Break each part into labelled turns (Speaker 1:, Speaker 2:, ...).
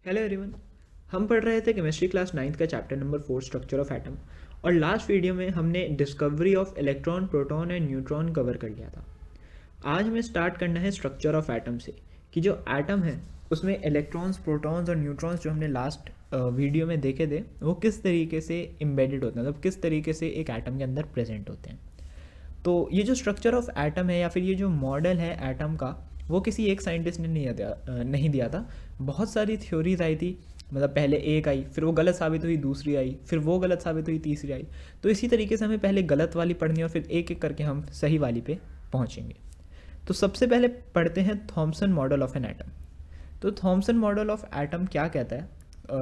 Speaker 1: Hello everyone. हम पढ़ रहे थे केमिस्ट्री क्लास 9th का chapter number 4 structure of atom. और लास्ट वीडियो में हमने discovery of electron, proton and neutron cover कर लिया था। आज हमें स्टार्ट करना है स्ट्रक्चर ऑफ एटम से, कि जो एटम है उसमें इलेक्ट्रॉन्स, प्रोटॉन्स और न्यूट्रॉन्स जो हमने लास्ट वीडियो में देखे थे वो किस तरीके से एम्बेडेड होते हैं, मतलब किस तरीके से एक एटम के अंदर प्रेजेंट होते हैं। तो ये जो स्ट्रक्चर ऑफ एटम है या फिर ये जो मॉडल है एटम का, वो किसी एक साइंटिस्ट ने नहीं दिया था। बहुत सारी थ्योरीज आई थी, मतलब पहले एक आई, फिर वो गलत साबित हुई, दूसरी आई, फिर वो गलत साबित हुई, तीसरी आई। तो इसी तरीके से हमें पहले गलत वाली पढ़नी है और फिर एक एक करके हम सही वाली पे पहुँचेंगे। तो सबसे पहले पढ़ते हैं Thompson model of an atom. तो थॉमसन मॉडल ऑफ एटम क्या कहता है?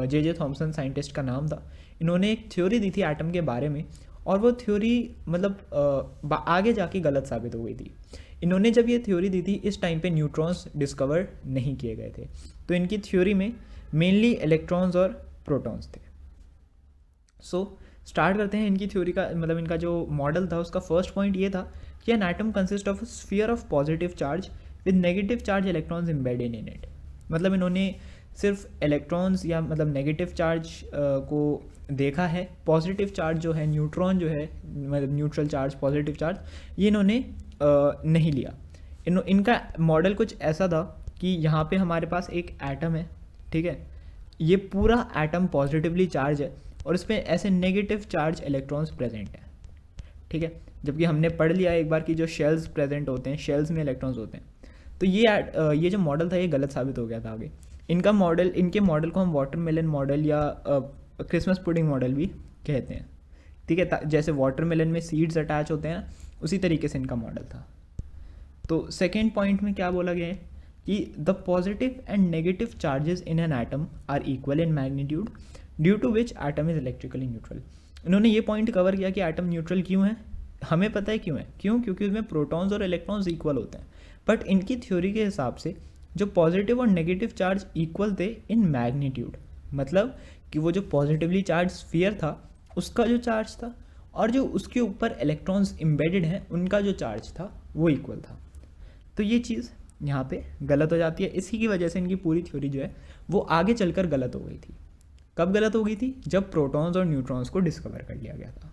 Speaker 1: जे थॉमसन साइंटिस्ट का नाम था। इन्होंने एक थ्योरी दी थी एटम के बारे में, और वो थ्योरी मतलब आगे जाके गलत साबित हो गई थी। इन्होंने जब ये थ्योरी दी थी इस टाइम पे न्यूट्रॉन्स डिस्कवर नहीं किए गए थे, तो इनकी थ्योरी में मेनली इलेक्ट्रॉन्स और प्रोटॉन्स थे। सो स्टार्ट करते हैं इनकी थ्योरी का, मतलब इनका जो मॉडल था उसका फर्स्ट पॉइंट ये था कि an atom consist of sphere of positive charge with negative charge electrons embedded in it. मतलब इन्होंने सिर्फ इलेक्ट्रॉन्स या मतलब नेगेटिव चार्ज को देखा है, पॉजिटिव चार्ज जो है, न्यूट्रॉन जो है, मतलब न्यूट्रल चार्ज, पॉजिटिव चार्ज, ये इन्होंने नहीं लिया। इनका मॉडल कुछ ऐसा था कि यहाँ पे हमारे पास एक एटम है, ठीक है, ये पूरा एटम पॉजिटिवली चार्ज है और इसमें ऐसे नेगेटिव चार्ज इलेक्ट्रॉन्स प्रेजेंट हैं, ठीक है। जबकि हमने पढ़ लिया एक बार कि जो शेल्स प्रेजेंट होते हैं, शेल्स में इलेक्ट्रॉन्स होते हैं। तो ये जो मॉडल था ये गलत साबित हो गया था आगे। इनके मॉडल को हम वाटरमेलन मॉडल या क्रिसमस पुडिंग मॉडल भी कहते हैं, ठीक है। जैसे वाटरमेलन में सीड्स अटैच होते हैं, उसी तरीके से इनका मॉडल था। तो सेकेंड पॉइंट में क्या बोला गया है कि the positive and negative charges in an atom are equal in magnitude due to which atom is electrically neutral. इन्होंने ये पॉइंट कवर किया कि एटम न्यूट्रल क्यों है। हमें पता है क्यों है, क्योंकि उसमें प्रोटॉन्स और इलेक्ट्रॉन्स इक्वल होते हैं। बट इनकी थ्योरी के हिसाब से जो पॉजिटिव और नेगेटिव चार्ज इक्वल थे इन मैग्नीट्यूड, मतलब कि वो जो पॉजिटिवली चार्ज स्फीयर था उसका जो चार्ज था और जो उसके ऊपर इलेक्ट्रॉन्स एम्बेडेड हैं उनका जो चार्ज था वो इक्वल था। तो ये चीज़ यहाँ पे गलत हो जाती है। इसी की वजह से इनकी पूरी थ्योरी जो है वो आगे चलकर गलत हो गई थी। कब गलत हो गई थी? जब प्रोटॉन्स और न्यूट्रॉन्स को डिस्कवर कर लिया गया था।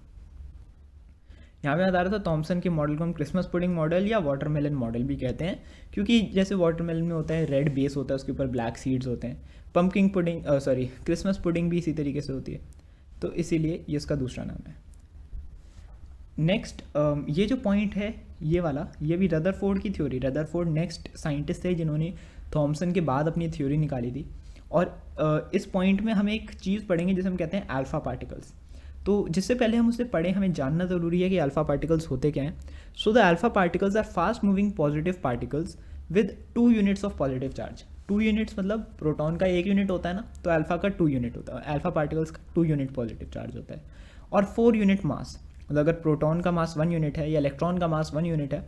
Speaker 1: यहाँ पे बता रहा था थॉमसन के मॉडल को हम क्रिसमस पुडिंग मॉडल या वाटरमेलन मॉडल भी कहते हैं, क्योंकि जैसे वाटरमेलन में होता है रेड बेस होता है, उसके ऊपर ब्लैक सीड्स होते हैं। क्रिसमस पुडिंग भी इसी तरीके से होती है, तो इसीलिए ये इसका दूसरा नाम है। नेक्स्ट ये जो पॉइंट है ये वाला, ये भी रदरफोर्ड की थ्योरी। रदरफोर्ड नेक्स्ट साइंटिस्ट थे जिन्होंने थॉमसन के बाद अपनी थ्योरी निकाली थी। और इस पॉइंट में हम एक चीज़ पढ़ेंगे जिसे हम कहते हैं अल्फ़ा पार्टिकल्स। तो जिससे पहले हम उसे पढ़ें हमें जानना ज़रूरी है कि अल्फ़ा पार्टिकल्स होते क्या हैं। So the alpha particles are fast moving positive particles with 2 units of positive charge. 2 units मतलब प्रोटॉन का 1 यूनिट होता है ना, तो अल्फ़ा का 2 यूनिट होता है, अल्फ़ा पार्टिकल्स का 2 यूनिट पॉजिटिव चार्ज होता है। और 4 यूनिट मास, मतलब अगर प्रोटॉन का मास 1 यूनिट है या इलेक्ट्रॉन का मास 1 यूनिट है,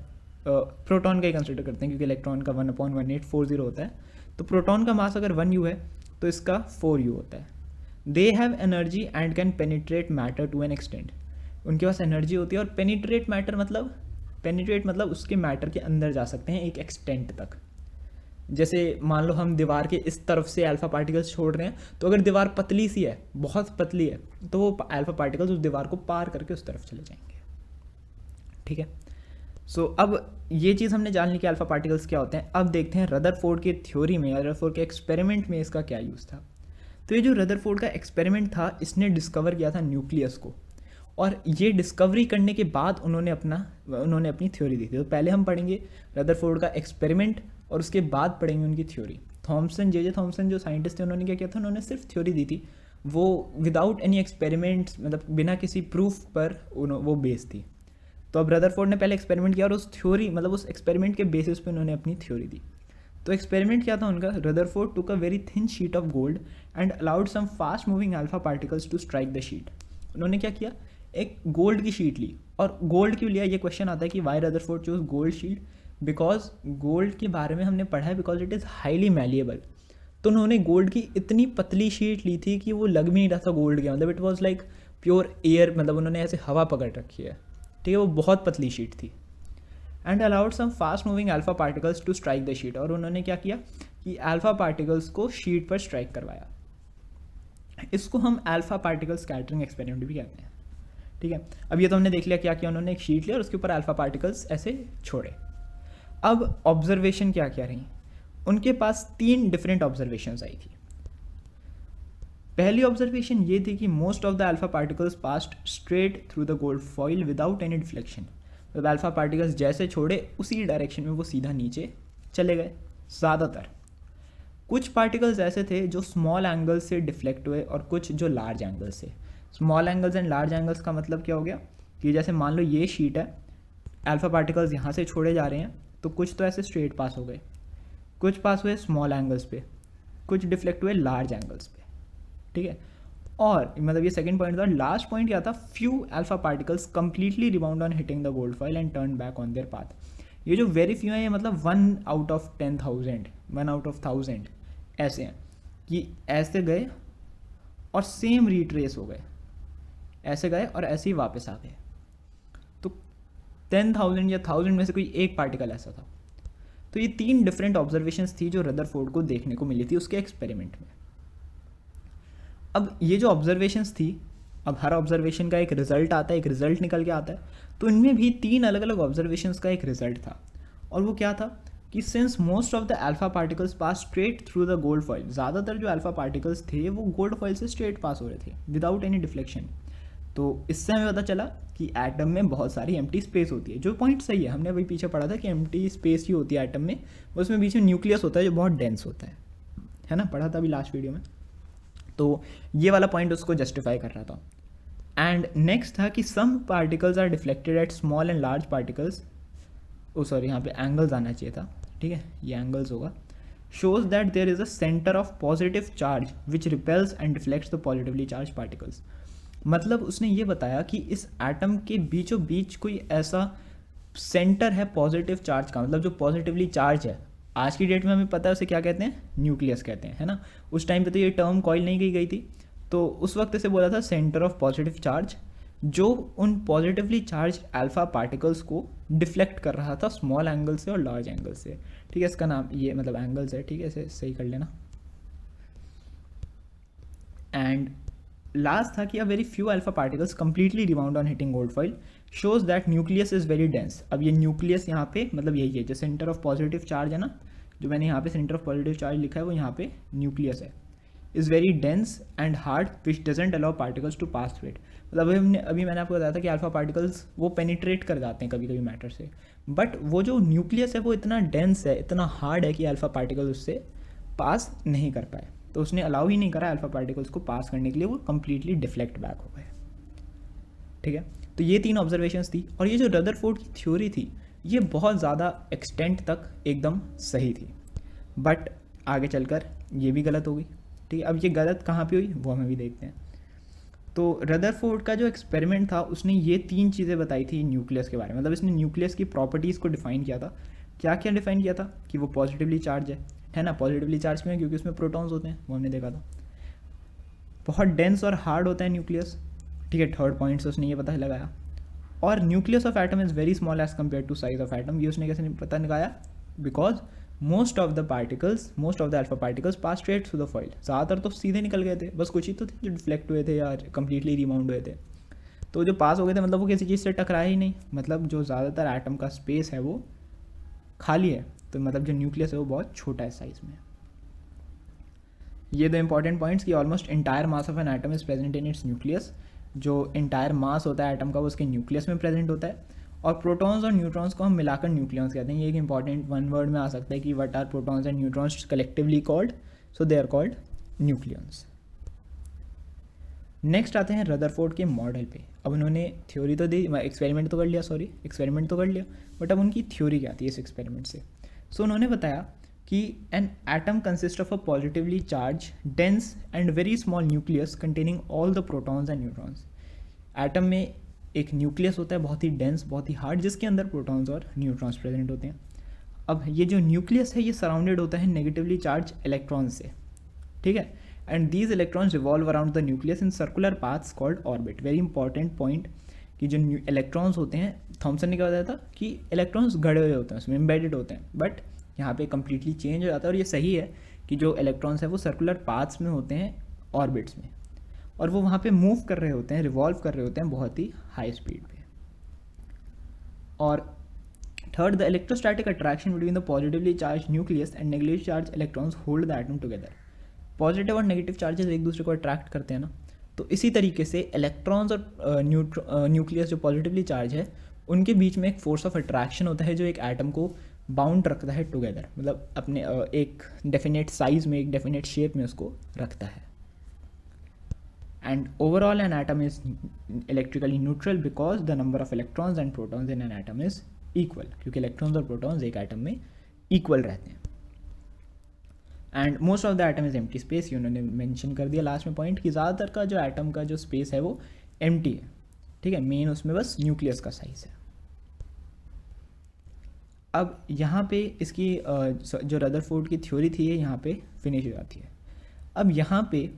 Speaker 1: प्रोटॉन का ही कंसिडर करते हैं क्योंकि इलेक्ट्रॉन का 1/1840 होता है। तो प्रोटॉन का मास अगर 1 U है तो इसका 4 U होता है। They have energy and can penetrate matter to an extent. उनके पास एनर्जी होती है और पेनिट्रेट मतलब उसके मैटर के अंदर जा सकते हैं एक एक्सटेंट तक। जैसे मान लो हम दीवार के इस तरफ से अल्फ़ा पार्टिकल्स छोड़ रहे हैं, तो अगर दीवार पतली सी है, बहुत पतली है, तो वो अल्फ़ा पार्टिकल्स उस दीवार को पार करके उस तरफ चले जाएंगे, ठीक है। सो अब ये चीज़ हमने जान ली कि अल्फ़ा पार्टिकल्स क्या होते हैं। अब देखते हैं रदरफोर्ड की थ्योरी में, रदरफोर्ड के एक्सपेरिमेंट में इसका क्या यूज़ था। तो ये जो रदरफोर्ड का एक्सपेरिमेंट था, इसने डिस्कवर किया था न्यूक्लियस को, और ये डिस्कवरी करने के बाद उन्होंने अपनी थ्योरी दी थी। तो पहले हम पढ़ेंगे रदरफोर्ड का एक्सपेरिमेंट और उसके बाद पढ़ेंगे उनकी थ्योरी। जे थॉमसन जो साइंटिस्ट थे उन्होंने क्या किया था, उन्होंने सिर्फ थ्योरी दी थी, वो विदाउट एनी एक्सपेरिमेंट्स, मतलब बिना किसी प्रूफ पर वो बेस थी। तो अब रदरफोर्ड ने पहले एक्सपेरिमेंट किया और उस थ्योरी, मतलब उस एक्सपेरिमेंट के बेसिस पे उन्होंने अपनी थ्योरी दी। तो एक्सपेरिमेंट क्या था उनका? Rutherford took a very thin sheet of gold and allowed some fast moving alpha particles to strike the sheet. उन्होंने क्या किया, एक गोल्ड की शीट ली। और गोल्ड क्यों लिया, ये क्वेश्चन आता है कि why Rutherford choose gold sheet. Because gold के बारे में हमने पढ़ा है, because it is highly malleable. तो उन्होंने गोल्ड की इतनी पतली शीट ली थी कि वो लग भी नहीं रहा था गोल्ड के, मतलब it was like pure air, मतलब उन्होंने ऐसे हवा पकड़ रखी है, ठीक है, वो बहुत पतली शीट थी। And allowed some fast moving alpha particles to strike the sheet. और उन्होंने क्या किया कि अल्फा पार्टिकल्स को शीट पर स्ट्राइक करवाया। इसको हम अल्फा पार्टिकल स्कैटरिंग एक्सपेरिमेंट भी कहते हैं। ठीक है, अब ये तो हमने देख लिया क्या किया उन्होंने, एक शीट लिया और उसके ऊपर अल्फा पार्टिकल्स ऐसे छोड़े। अब ऑब्जर्वेशन क्या क्या रही, उनके पास 3 डिफरेंट ऑब्जर्वेशंस आई थी। पहली ऑब्जर्वेशन ये थी कि most of the alpha particles passed straight through the gold foil without any deflection. मतलब अल्फा पार्टिकल्स जैसे छोड़े उसी डायरेक्शन में वो सीधा नीचे चले गए ज़्यादातर। कुछ पार्टिकल्स ऐसे थे जो स्मॉल एंगल से डिफ्लेक्ट हुए और कुछ जो लार्ज एंगल से। Small angles and large angles का मतलब क्या हो गया कि जैसे मान लो ये शीट है, अल्फा पार्टिकल्स यहाँ से छोड़े जा रहे हैं, तो कुछ तो ऐसे स्ट्रेट पास हो गए, कुछ पास हुए स्मॉल एंगल्स पे, कुछ डिफ्लेक्ट हुए लार्ज एंगल्स पे। ठीक है, और मतलब ये सेकंड पॉइंट था। लास्ट पॉइंट क्या था, few alpha particles completely rebound on hitting the gold foil and turn back on their path. ये जो वेरी फ्यू है ये मतलब 1 आउट ऑफ 10,000, 1 आउट ऑफ 1000 ऐसे हैं कि ऐसे गए और सेम रिट्रेस हो गए, ऐसे गए और ऐसे ही वापस आ गए। तो 10,000 या 1000 में से कोई एक पार्टिकल ऐसा था। तो ये 3 डिफरेंट ऑब्जर्वेशंस थी जो रदरफोर्ड को देखने को मिली थी उसके एक्सपेरिमेंट में। अब ये जो ऑब्जर्वेशंस थी, अब हर ऑब्जर्वेशन का एक रिजल्ट आता है, एक रिजल्ट निकल के आता है, तो इनमें भी 3 अलग अलग ऑब्जर्वेशंस का एक रिजल्ट था। और वो क्या था कि since most of the alpha particles pass straight through the gold foil, ज़्यादातर जो अल्फा पार्टिकल्स थे वो गोल्ड फॉइल से स्ट्रेट पास हो रहे थे विदाउट एनी डिफ्लेक्शन। तो इससे हमें पता चला कि एटम में बहुत सारी एम्प्टी स्पेस होती है, जो पॉइंट सही है, हमने वही पीछे पढ़ा था कि एम्प्टी स्पेस ही होती है एटम में, उसमें बीच में न्यूक्लियस होता है जो बहुत डेंस होता है ना, पढ़ा था अभी लास्ट वीडियो में। तो ये वाला पॉइंट उसको जस्टिफाई कर रहा था। एंड नेक्स्ट था कि some particles are deflected at small and large particles, oh sorry यहाँ पे एंगल्स आना चाहिए था, ठीक है, ये एंगल्स होगा, shows that there is a center of positive charge which repels and deflects the positively charged particles। मतलब उसने ये बताया कि इस एटम के बीचों बीच कोई ऐसा सेंटर है पॉजिटिव चार्ज का, मतलब जो पॉजिटिवली चार्ज है। आज की डेट में हमें पता है उसे क्या कहते हैं, न्यूक्लियस कहते हैं, है ना। उस टाइम पे तो ये टर्म कॉइल नहीं की गई थी, तो उस वक्त इसे बोला था सेंटर ऑफ पॉजिटिव चार्ज, जो उन पॉजिटिवली चार्ज अल्फा पार्टिकल्स को डिफ्लेक्ट कर रहा था स्मॉल एंगल से और लार्ज एंगल से। ठीक है, इसका नाम ये मतलब एंगल्स है, ठीक है, इसे सही कर लेना। एंड लास्ट था कि a very few alpha particles completely rebound on hitting gold foil shows that nucleus is very dense. अब ये न्यूक्लियस यहाँ पे मतलब यही है जो सेंटर ऑफ पॉजिटिव चार्ज है ना, जो मैंने यहाँ पे सेंटर ऑफ पॉजिटिव चार्ज लिखा है वो यहाँ पे न्यूक्लियस है, is very dense and hard which doesn't allow particles to pass through it. मतलब अभी मैंने आपको बताया था कि अल्फा पार्टिकल्स वो पेनिट्रेट कर जाते हैं कभी कभी मैटर से, बट वो जो न्यूक्लियस है वो इतना डेंस है, इतना हार्ड है कि अल्फा पार्टिकल उससे पास नहीं कर पाए। तो उसने अलाउ ही नहीं करा अल्फा पार्टिकल्स को पास करने के लिए, वो कम्प्लीटली डिफ्लेक्ट बैक हो गए। ठीक है, तो ये 3 ऑब्जर्वेशंस थी। और ये जो रदरफोर्ड की थ्योरी थी ये बहुत ज़्यादा एक्सटेंट तक एकदम सही थी, बट आगे चलकर ये भी गलत हो गई। ठीक है, अब ये गलत कहाँ पे हुई वो हम अभी देखते हैं। तो रदरफोर्ड का जो एक्सपेरिमेंट था उसने ये 3 चीज़ें बताई थी न्यूक्लियस के बारे में। मतलब इसने न्यूक्लियस की प्रॉपर्टीज़ को डिफाइन किया था। क्या क्या डिफाइन किया था कि वो पॉजिटिवली चार्ज है ना, पॉजिटिवली चार्ज क्यों है, क्योंकि उसमें प्रोटॉन्स होते हैं, वो हमने देखा था। बहुत डेंस और हार्ड होता है न्यूक्लियस। ठीक है, थर्ड पॉइंट से उसने ये पता लगाया। और nucleus of atom is very small as compare to size of atom. ये उसने कैसे पता लगाया, because most of the alpha particles pass straight through the foil. ज़्यादातर तो सीधे निकल गए थे, बस कुछ ही तो थे जो डिफ्लेक्ट हुए थे या कंप्लीटली रिबाउंड हुए थे। तो जो पास हो गए थे मतलब वो किसी चीज़ से टकराया ही नहीं, मतलब जो ज़्यादातर एटम का स्पेस है वो खाली है, तो मतलब जो न्यूक्लियस है वो बहुत छोटा है साइज में। ये 2 इंपॉर्टेंट पॉइंट्स कि almost entire mass of an atom is present in its nucleus. जो इंटायर मास होता है एटम का वो उसके न्यूक्लियस में प्रेजेंट होता है। और प्रोटॉन्स और न्यूट्रॉन्स को हम मिलाकर न्यूक्लियॉन्स कहते हैं। ये एक इंपॉर्टेंट वन वर्ड में आ सकता है कि what are protons and neutrons collectively called, so they are called nucleons. Next आते हैं रदरफोर्ड के मॉडल पे। अब उन्होंने थ्योरी तो दी, एक्सपेरिमेंट तो कर लिया, बट अब उनकी थ्योरी क्या थी इस एक्सपेरिमेंट से। सो उन्होंने बताया कि an atom consist of a positively charge dense and very small nucleus containing all the protons and neutrons. Atom में एक न्यूक्लियस होता है बहुत ही डेंस, बहुत ही हार्ड, जिसके अंदर प्रोटॉन्स और न्यूट्रॉन्स प्रेजेंट होते हैं। अब ये जो न्यूक्लियस है ये सराउंडेड होता है नेगेटिवली चार्ज इलेक्ट्रॉन्स से। ठीक है, and these electrons revolve around the nucleus in circular paths called orbit. Very important point कि जो इलेक्ट्रॉन्स होते हैं, थॉमसन ने क्या बताया था कि इलेक्ट्रॉन्स गड़े हुए होते हैं, उसमें एम्बेडेड होते हैं, बट यहाँ पे कम्प्लीटली चेंज हो जाता है। और ये सही है कि जो इलेक्ट्रॉन्स है वो सर्कुलर पाथ्स में होते हैं ऑर्बिट्स में। और वो वहाँ पे मूव कर रहे होते हैं, रिवॉल्व कर रहे होते हैं बहुत ही हाई स्पीड पे। और third, the electrostatic attraction between the positively charge nucleus and negative charge electrons hold the atom together. Positive और नेगेटिव चार्जेस एक दूसरे को अट्रैक्ट करते हैं ना, तो इसी तरीके से इलेक्ट्रॉन्स और न्यूक्लियस जो पॉजिटिवली चार्ज है उनके बीच में एक फोर्स ऑफ अट्रैक्शन होता है जो एक एटम को बाउंड रखता है टुगेदर, मतलब अपने एक डेफिनेट साइज में, एक डेफिनेट शेप में उसको रखता है। And overall an atom is electrically neutral because the number of electrons and protons in an atom is equal, क्योंकि इलेक्ट्रॉन्स और प्रोटॉन्स एक एटम में इक्वल रहते हैं। And most of the atom is empty space, ये उन्होंने mention कर दिया लास्ट में पॉइंट कि ज़्यादातर का जो एटम का जो स्पेस है वो एम्प्टी है, ठीक है, मेन उसमें बस न्यूक्लियस का साइज है। अब यहाँ पे इसकी जो रदरफोर्ड की थ्योरी थी ये यहाँ पे फिनिश हो जाती है। अब यहाँ पे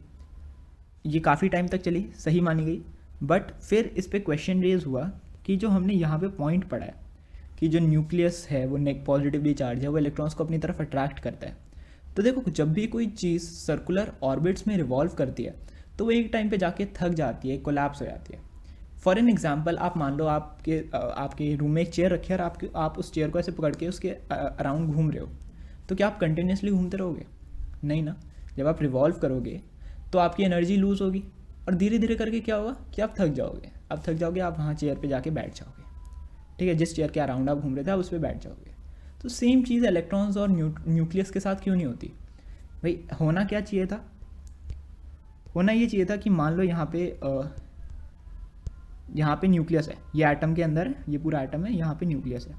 Speaker 1: ये काफ़ी टाइम तक चली, सही मानी गई, बट फिर इस पे क्वेश्चन रेज हुआ कि जो हमने यहाँ पे पॉइंट पढ़ा है कि जो न्यूक्लियस है वो पॉजिटिवली चार्ज है, वो इलेक्ट्रॉन्स को अपनी तरफ अट्रैक्ट करता है। तो देखो, जब भी कोई चीज़ सर्कुलर ऑर्बिट्स में रिवॉल्व करती है तो वो एक टाइम पे जाके थक जाती है, कोलैप्स हो जाती है। फॉर एन एग्जाम्पल, आप मान लो आपके रूम में एक चेयर रखी है और आप उस चेयर को ऐसे पकड़ के उसके अराउंड घूम रहे हो, तो क्या आप कंटिन्यूसली घूमते रहोगे? नहीं ना। जब आप रिवॉल्व करोगे तो आपकी एनर्जी लूज़ होगी और धीरे धीरे करके क्या होगा कि आप थक जाओगे। आप वहाँ चेयर पे जाके बैठ जाओगे, ठीक है, जिस चेयर के अराउंड आप घूम रहे थे आप उस पर बैठ जाओगे। तो सेम चीज़ इलेक्ट्रॉन्स और न्यूक्लियस के साथ क्यों नहीं होती भाई? होना क्या चाहिए था? होना ये चाहिए था कि मान लो यहाँ पे न्यूक्लियस है, ये एटम के अंदर, ये पूरा एटम है, यहाँ पे न्यूक्लियस है।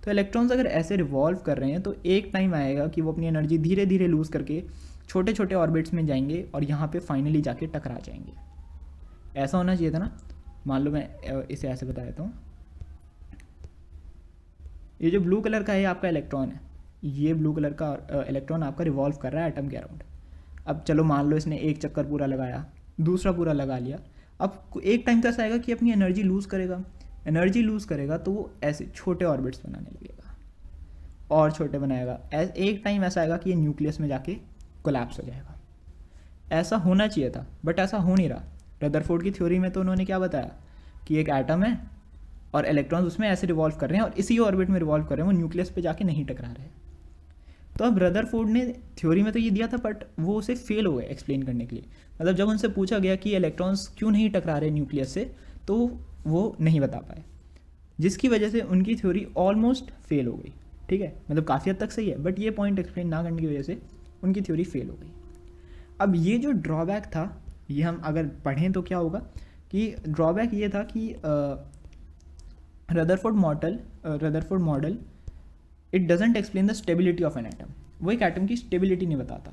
Speaker 1: तो इलेक्ट्रॉन्स अगर ऐसे रिवॉल्व कर रहे हैं तो एक टाइम आएगा कि वो अपनी एनर्जी धीरे धीरे लूज़ करके छोटे छोटे ऑर्बिट्स में जाएंगे और यहाँ पे फाइनली जाके टकरा जाएंगे। ऐसा होना चाहिए था ना। मान लो मैं इसे ऐसे बता देता हूँ, ये जो ब्लू कलर का है आपका इलेक्ट्रॉन है, ये ब्लू कलर का इलेक्ट्रॉन आपका रिवॉल्व कर रहा है एटम के अराउंड। अब चलो मान लो इसने एक चक्कर पूरा लगाया, दूसरा पूरा लगा लिया, अब एक टाइम तो ऐसा आएगा कि अपनी एनर्जी लूज़ करेगा तो वो ऐसे छोटे ऑर्बिट्स बनाने लगेगा और छोटे बनाएगा। एक टाइम ऐसा आएगा कि ये न्यूक्लियस में जाके कोलैप्स हो जाएगा। ऐसा होना चाहिए था बट ऐसा हो नहीं रहा। रदरफोर्ड की थ्योरी में तो उन्होंने क्या बताया कि एक एटम है और इलेक्ट्रॉन्स उसमें ऐसे रिवॉल्व कर रहे हैं और इसी ऑर्बिट में रिवॉल्व कर रहे हैं, वो न्यूक्लियस पे जाके नहीं टकरा रहे। तो अब रदरफोर्ड ने थ्योरी में तो ये दिया था बट वो उसे फेल हो गए एक्सप्लेन करने के लिए। मतलब जब उनसे पूछा गया कि इलेक्ट्रॉन्स क्यों नहीं टकरा रहे न्यूक्लियस से, तो वो नहीं बता पाए, जिसकी वजह से उनकी थ्योरी ऑलमोस्ट फेल हो गई। ठीक है, मतलब काफ़ी हद तक सही है बट ये पॉइंट एक्सप्लेन ना करने की वजह से उनकी थ्योरी फेल हो गई। अब ये जो ड्रॉबैक था, ये हम अगर पढ़ें तो क्या होगा कि ड्रॉबैक ये था कि Rutherford model it doesn't explain the stability of an atom. वो एक एटम की स्टेबिलिटी नहीं बताता,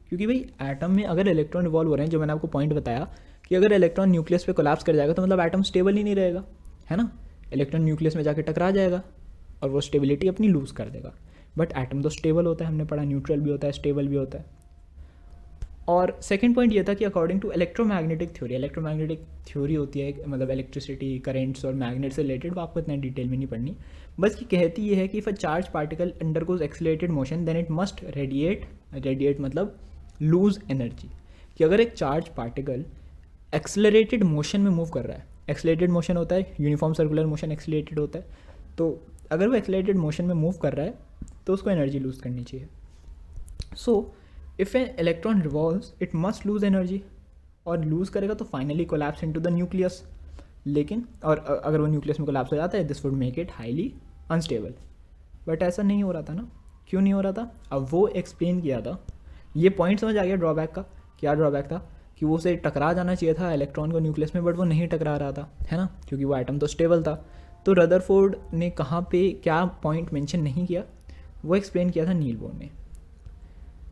Speaker 1: क्योंकि भाई एटम में अगर इलेक्ट्रॉन रिवॉल्व हो रहे हैं, जो मैंने आपको पॉइंट बताया कि अगर इलेक्ट्रॉन न्यूक्लियस पे कोलैप्स कर जाएगा तो मतलब एटम स्टेबल ही नहीं रहेगा, है ना। इलेक्ट्रॉन न्यूक्लियस में जाके टकरा जाएगा और वो स्टेबिलिटी अपनी लूज़ कर देगा। बट एटम तो स्टेबल होता है, हमने पढ़ा, न्यूट्रल भी होता है, स्टेबल भी होता है। और सेकेंड पॉइंट ये था कि अकॉर्डिंग टू इलेक्ट्रोमैग्नेटिक थ्योरी होती है, मतलब इलेक्ट्रिसिटी, करेंट्स और मैग्नेट से रिलेटेड, वो आपको इतना डिटेल में नहीं पढ़नी। बस ये कहती ये है कि if a charge particle undergoes accelerated motion then it must radiate मतलब लूज एनर्जी। कि अगर एक चार्ज पार्टिकल एक्सेलरेटेड मोशन में मूव कर रहा है, एक्सेलरेटेड मोशन होता है यूनिफॉर्म सर्कुलर मोशन, एक्सेलरेटेड होता है, तो अगर वो एक्सेलरेटेड मोशन में मूव कर रहा है तो उसको एनर्जी लूज़ करनी चाहिए। So if an electron revolves it must lose energy, और लूज़ करेगा तो finally collapse into the nucleus. लेकिन और अगर वो न्यूक्लियस में कोलैप्स हो जाता है this would make it highly unstable. But ऐसा नहीं हो रहा था ना। क्यों नहीं हो रहा था? अब वो एक्सप्लेन किया था। ये पॉइंट समझ आ गया ड्रॉबैक का। क्या ड्रॉबैक था? कि वो उसे टकरा जाना चाहिए था इलेक्ट्रॉन को न्यूक्लियस में, बट वो नहीं टकरा रहा था, है ना, क्योंकि वो एटम तो स्टेबल था। तो रदरफोर्ड ने कहाँ पे क्या पॉइंट मेंशन नहीं किया, वो एक्सप्लेन किया था नील बोर ने।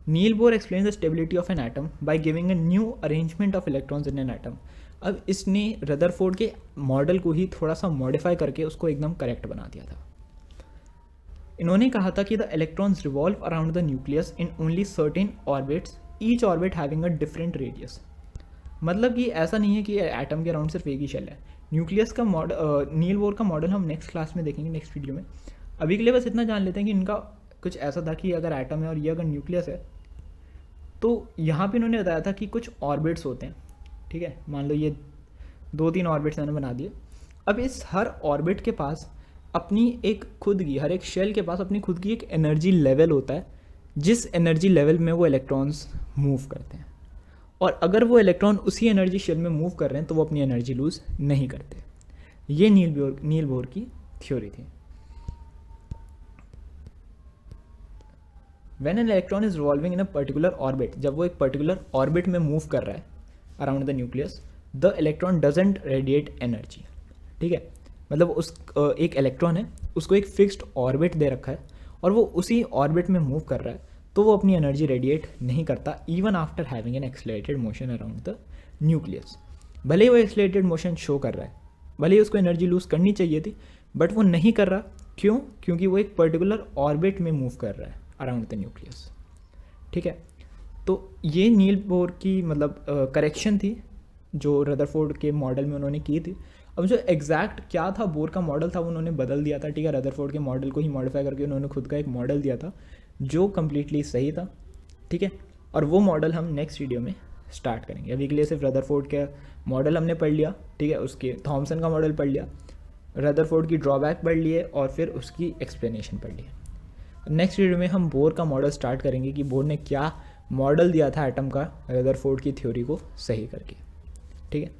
Speaker 1: Niels Bohr explain the stability of an atom by giving a new arrangement of electrons in an atom. अब इसने रदरफोर्ड के मॉडल को ही थोड़ा सा मॉडिफाई करके उसको एकदम करेक्ट बना दिया था। इन्होंने कहा था कि the electrons revolve around the nucleus in only certain orbits, each orbit having a different radius. मतलब कि ऐसा नहीं है कि एटम के अराउंड सिर्फ एक ही शेल है। न्यूक्लियस का मॉडल, नील बोर का मॉडल हम नेक्स्ट क्लास में देखेंगे, नेक्स्ट वीडियो में। अभी के लिए बस इतना जान लेते हैं कि इनका कुछ ऐसा था कि अगर एटम है और ये अगर न्यूक्लियस है, तो यहाँ पे इन्होंने बताया था कि कुछ ऑर्बिट्स होते हैं, ठीक है, मान लो ये 2-3 ऑर्बिट्स मैंने बना दिए। अब इस हर ऑर्बिट के पास अपनी एक खुद की, हर एक शेल के पास अपनी खुद की एक एनर्जी लेवल होता है, जिस एनर्जी लेवल में वो इलेक्ट्रॉन्स मूव करते हैं। और अगर वो इलेक्ट्रॉन उसी एनर्जी शेल में मूव कर रहे हैं तो वो अपनी एनर्जी लूज़ नहीं करते। ये नील बोर की थ्योरी थी। When an electron is revolving in a particular orbit, जब वो एक पर्टिकुलर ऑर्बिट में मूव कर रहा है around the nucleus, the electron doesn't radiate energy. ठीक है, मतलब उस एक इलेक्ट्रॉन है, उसको एक फिक्स्ड ऑर्बिट दे रखा है और वो उसी ऑर्बिट में मूव कर रहा है, तो वो अपनी एनर्जी रेडिएट नहीं करता even after having an accelerated motion around the nucleus. भले ही वो एक्सेलरेटेड मोशन शो कर रहा है, भले ही उसको एनर्जी लूज़ करनी चाहिए थी, बट वो नहीं कर रहा। क्यों? क्योंकि वो एक पर्टिकुलर ऑर्बिट में मूव कर रहा है अराउंड द न्यूक्लियस। ठीक है, तो ये नील बोर की मतलब करेक्शन थी जो रदरफोर्ड के मॉडल में उन्होंने की थी। अब जो एग्जैक्ट क्या था बोर का मॉडल था वो उन्होंने बदल दिया था। ठीक है, रदरफोर्ड के मॉडल को ही मॉडिफाई करके उन्होंने खुद का एक मॉडल दिया था जो कम्प्लीटली सही था। ठीक है, और वो मॉडल हम नेक्स्ट वीडियो में स्टार्ट करेंगे। अभी के लिए सिर्फ रदरफोर्ड का मॉडल हमने पढ़ लिया। ठीक है, उसके थॉमसन का मॉडल पढ़ लिया, रदरफोर्ड की ड्रॉबैक पढ़ लिए और फिर उसकी एक्सप्लेनेशन पढ़ ली। नेक्स्ट वीडियो में हम बोर का मॉडल स्टार्ट करेंगे कि बोर ने क्या मॉडल दिया था एटम का रदरफोर्ड की थ्योरी को सही करके। ठीक है।